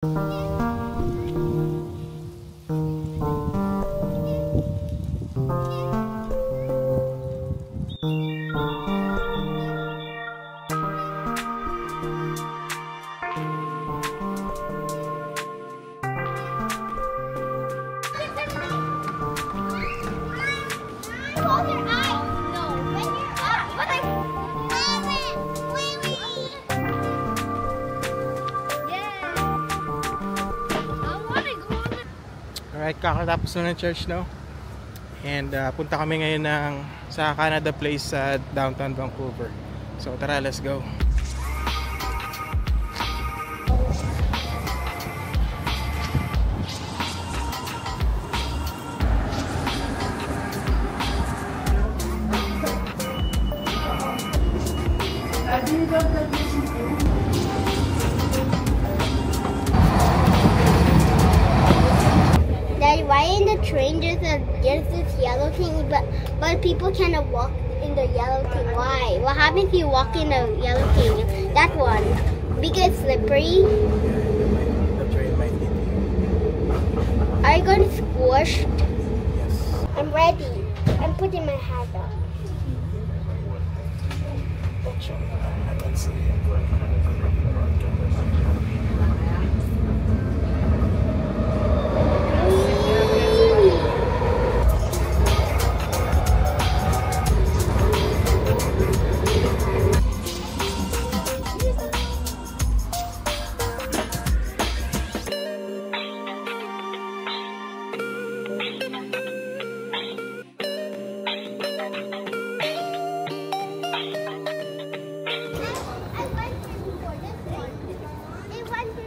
Alright, kakatapos na ng church, no? And punta kami ngayon sa Canada Place sa downtown Vancouver. So tara, let's go. Why in the train there's this yellow thing, but people cannot walk in the yellow thing? Why? What happens if you walk in the yellow thing? That one, because it's slippery. The train might hit you. Are you going to squish? Yes. I'm ready. I'm putting my hat on. Let's see.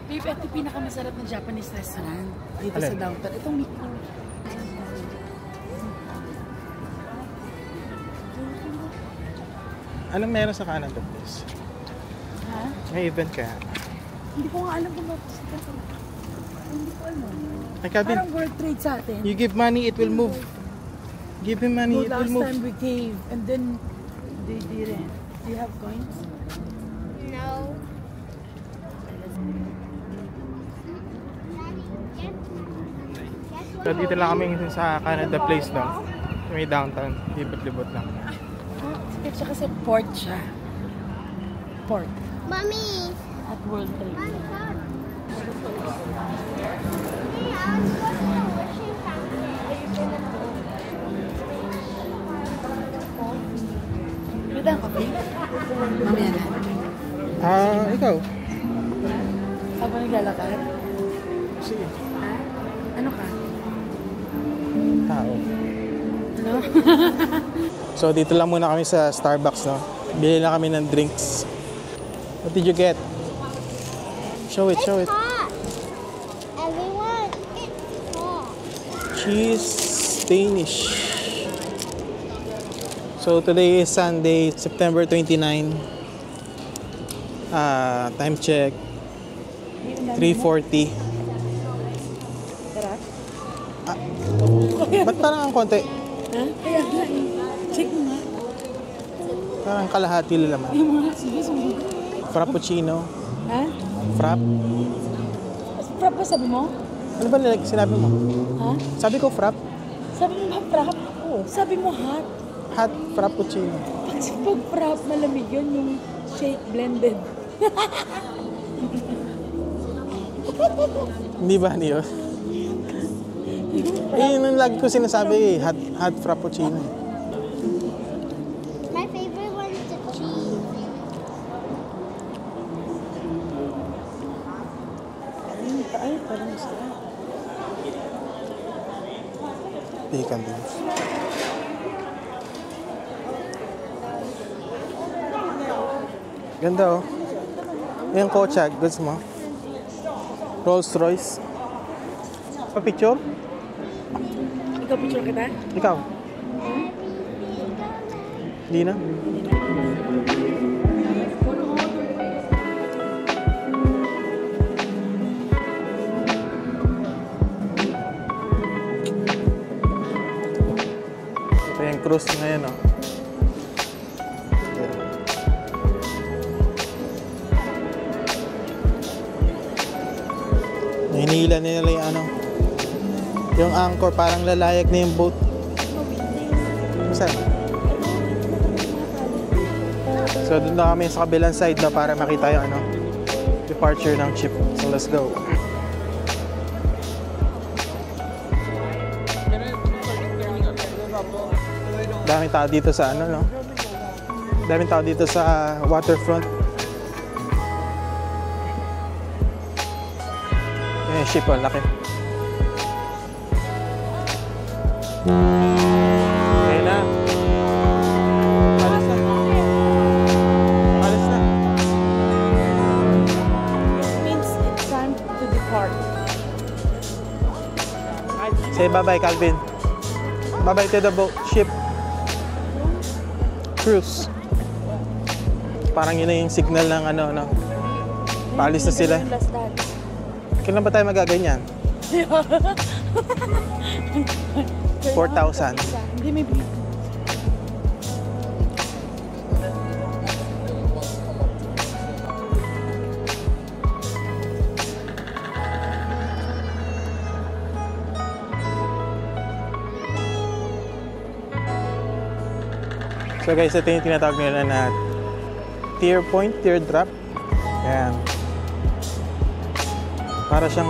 Babe, ito pinakamasarap na Japanese restaurant dito Alin? sa downtown. Itong Miko. Anong meron sa Canada Place? Ha? May event kaya? Hindi ko nga alam kung mapasita ko. Hindi ko alam. Ay, Calvin, Parang World Trade sa atin. you give money, it will move. Give him money, No, it will last move. time we gave and then they didn't. Do you have coins? No. So dito lang kami sa Canada Place, no? May downtown, libot-libot lang. At saka kasi port siya. Port. Mommy. At World Trade. Mommy, come. Hey, I was going to the wishing fountain. Pwede ang kape? Mamaya na. Ikaw? Habang naglalakad? Sige. Ha? Ano ka? Tao. Ano? So dito lang muna kami sa Starbucks, no? Bili lang kami ng drinks. What did you get? Show it, show it. Hot. Everyone, it's hot. Cheese Danish. So today is Sunday, September 29. Time check 3:40. Tara. Ba't parang ang konti? Ha? Kaya nga eh. Check mo nga. Parang kalahati lang naman. Yung mga sige, sumunod. Frappuccino. Ha? Frap. Frap ba sabi mo? Ano ba sinabi mo? Ha? Sabi ko frap. Sabi mo ba frap? Oo. Sabi mo hot. Hot frappuccino. Pag frap, malamig yun yung shake blended. Hindi ba niyo? Yun ang lagi ko sinasabi, hot frappuccino. My favorite one is the cheese. Ay, parang gusto. Bacon din. Ganda, oh. Yung kotsa, goods mo. Rolls Royce. Pa-picture? Ikaw picture kita? Ikaw? Hindi na? Ito yung cruise ngayon, oh. Hinihila nila yung ano, yung anchor, parang lalayag na yung boat. Saan? So doon na kami sa kabilang side na para makita yung ano, departure ng ship. So let's go. Daming tao dito sa ano, no? Daming tao dito sa waterfront. Yung ship, ang laki. Ayun na. Alis na. Alis na. It means it's time to depart. Say bye-bye, Calvin. Bye-bye to the boat, ship. Cruise. Parang yun na yung signal ng ano, no? Paalis na sila. Last dance. Kailan ba tayo magaganyan? 4,000. Hindi, may beat. So guys, ito yung tinatawag nila na tear point, tear drop. Ayan. Para siyang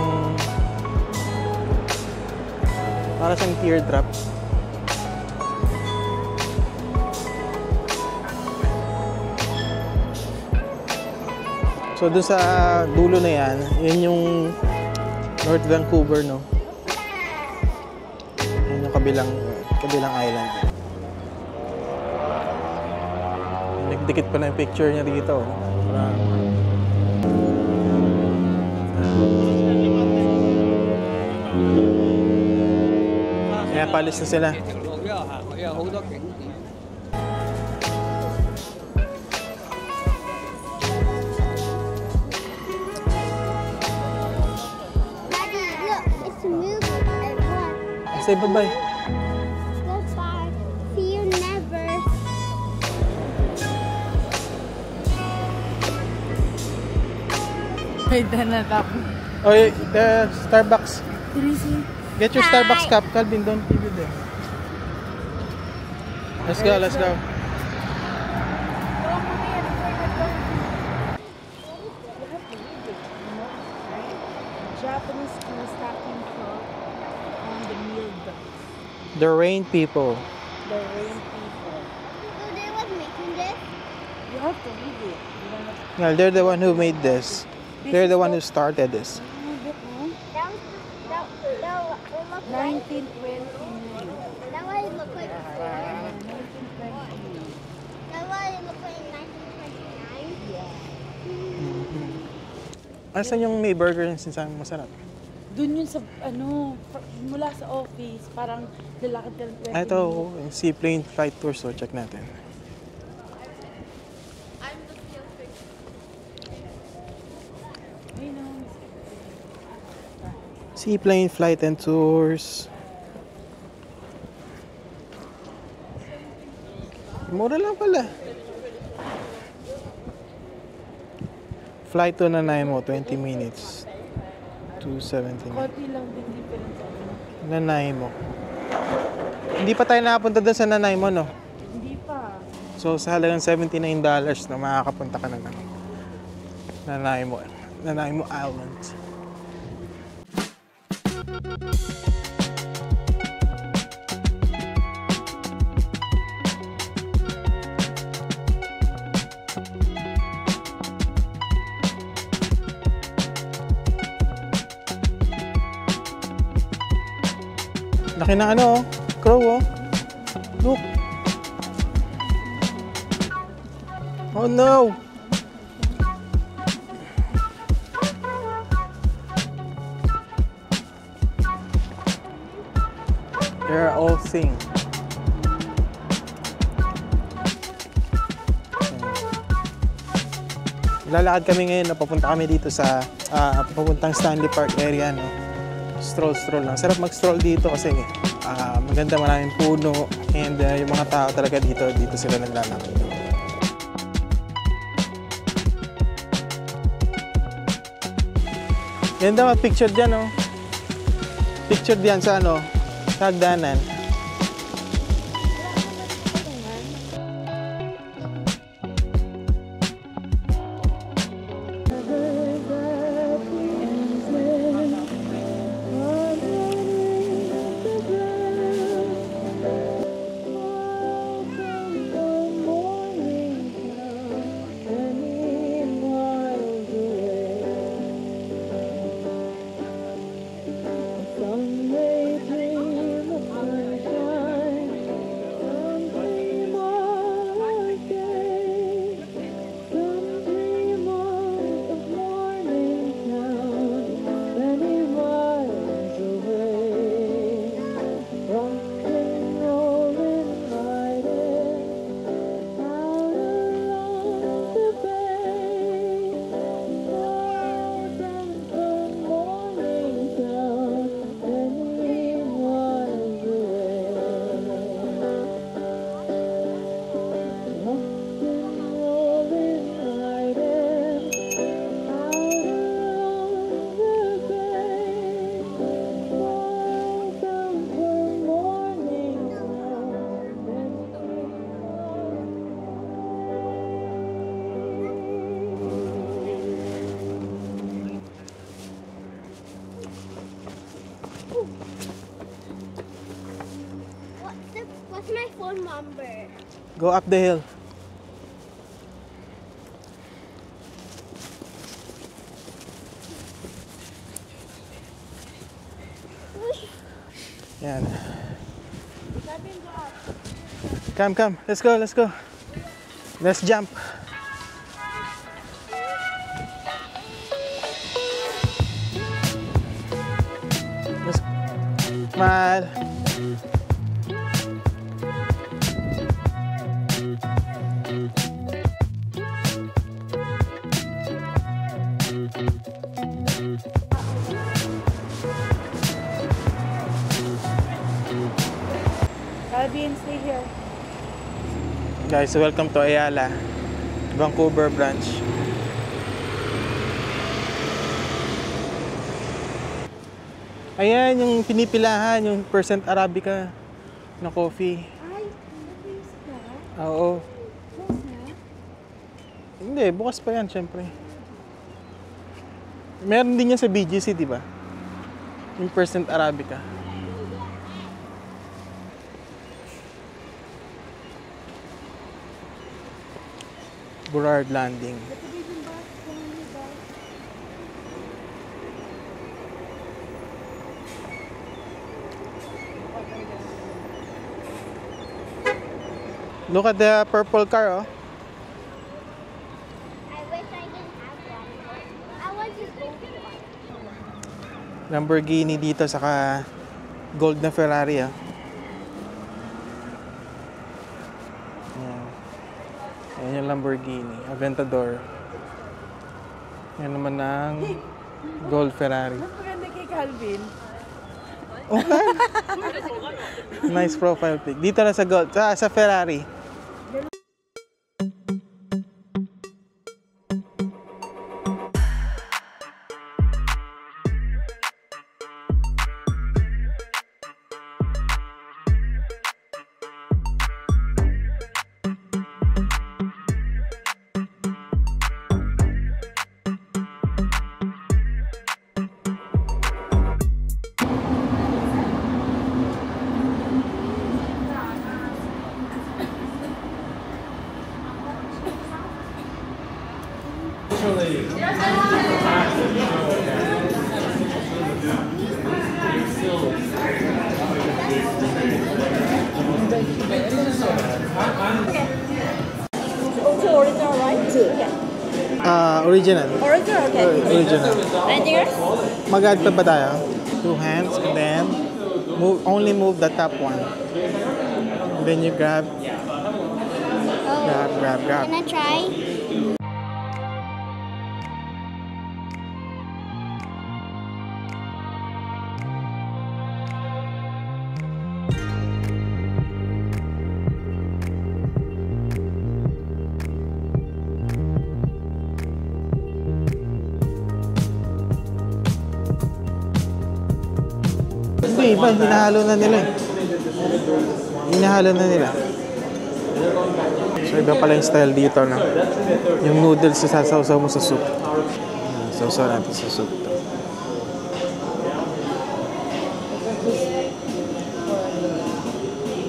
teardrop. So doon sa dulo na yan, yun yung North Vancouver, no? Yun yung kabilang island. Nagdikit pa na yung picture niya dito. Kaya palis na sila. Daddy, look, it's moving. And what? Say bye-bye. Goodbye. See you never. May danat ako. Oh, the Starbucks. Seriously? Get your Starbucks cup, Calvin. Don't leave it there. Let's go, let's go. Japanese crew stocking shop on the meal docks. The rain people. The rain people. So they was making this? You have to read it. You don't have to Well, they're the one who made this. They're the one who started this. read it, no? That will look like. 1929. That what it look like before. 1929. That what it look like in 1929. Yeah. Asan yung may burger yung sinasabing masarap? Doon yun sa, ano, mula sa office, parang lalakad ka ng 20 Ito, yung seaplane flight tour. So, check natin. Ay, no. Seaplane flight and tours. Mura lang pala. Flight to Nanaimo, 20 minutes. 279. Konti lang din difference. Nanaimo. Hindi pa tayo nakapunta doon sa Nanaimo, no? Hindi pa. So, sa halagang $79 na makakapunta ka na ng Nanaimo Island. Laki ng ano, crow, oh. Look. Oh no! They're all thing. Lalakad kami ngayon na papunta kami dito sa papuntang Stanley Park area, no? Stroll lang. Sarap mag-stroll dito kasi maganda, maraming puno, and yung mga tao talaga dito sila naglalakad. Ganda mag-picture dyan, oh. Picture diyan sa ano, sa hagdanan. What's my phone number? Go up the hill. Yan. Come. Let's go. Let's jump. Let's smile. Calvin, stay here. Guys, welcome to Ayala, Vancouver branch. Ayan yung pinipilahan, yung percent Arabica na coffee. Ay, nag-use ka? Oo. Close na? Hindi, bukas pa yan, syempre. Meron din yan sa BGC, di ba? Yung percent Arabica. Burrard Landing. Look at the purple car, oh. I wish I didn't have one. I want to go to one. Lamborghini dito, saka gold na Ferrari, ah. Ayan. Ayan yung Lamborghini, Aventador. Yan naman ng gold Ferrari. Mas maganda kay Calvin. Okay. Nice profile pic. Dito na sa gold, sa Ferrari. Also original, right? Okay. Original. Original, okay. Original. Anything else? Mag-add pa ba tayo? 2 hands and then only move the top one. And then you grab. Grab. Can I try? iba, hinahalo na nila eh. Hinahalo na nila. So, iba pala yung style dito, no? Yung noodles, sasawsaw mo sa soup. Sawsaw natin sa soup.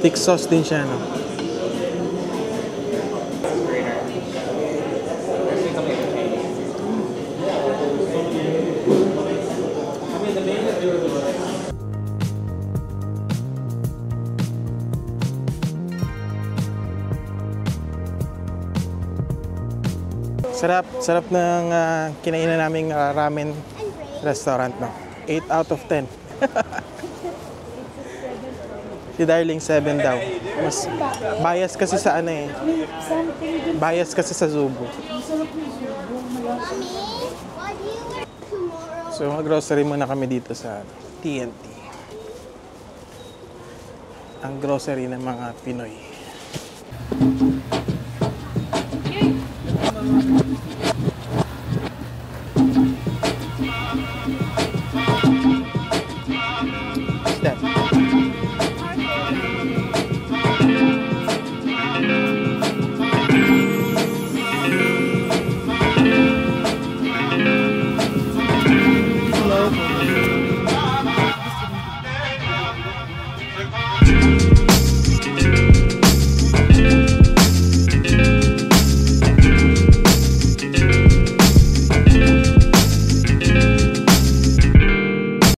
Thick sauce din siya, no? Sarap, sarap ng kinainan naming ramen restaurant, no? 8 out of 10. Si Darling 7 daw. Mas bias kasi sa ano eh. Bias kasi sa Zubo. So mag-grocery muna kami dito sa TNT. Ang grocery ng mga Pinoy.